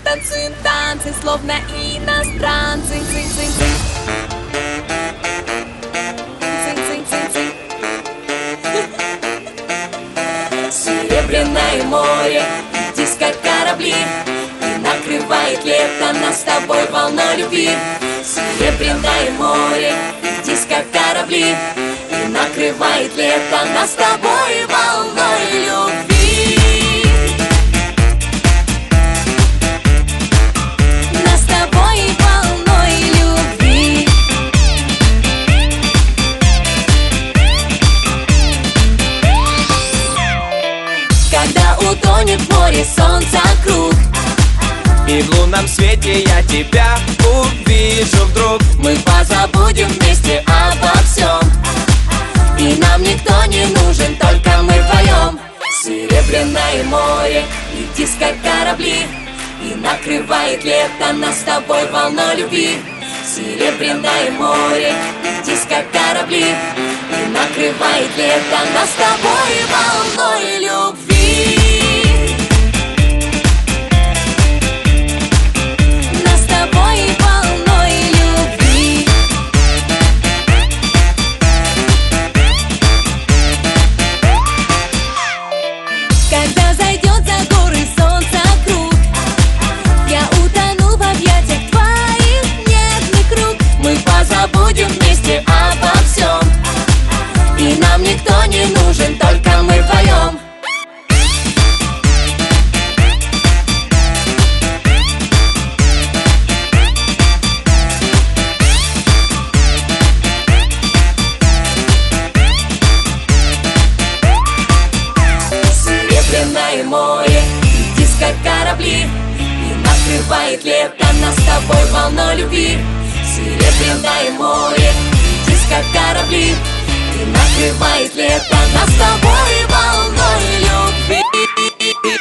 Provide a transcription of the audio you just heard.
танцуем танцы, словно иностранцы. Цинь-цинь-цинь. Цинь-цинь-цинь-цинь. Серебряное море, диско корабли, и накрывает лето нас с тобой волной любви. Серебряное море, диско корабли, и накрывает лето нас с тобой волной любви. Нас с тобой волной любви. Когда утонет в море солнца круг, и в лунном свете я тебя увижу вдруг, мы позабудем вместе обо всем, и нам никто не нужен, только мы вдвоем. Серебряное море и диско корабли, и накрывает лето нас с тобой волной любви. Серебряное море и диско корабли, и накрывает лето нас с тобой волной любви. Нас с тобой волной любви. Когда зайдет за горы солнца круг, я утону в объятиях твоих нежных рук. Мы позабудем вместе обо всем, и нам никто не нужен, только мы вдвоем. Серебряное море и диско корабли, и накрывает лето нас с тобой волной любви. Серебряное море и диско корабли, и накрывает лето нас с тобой волной любви.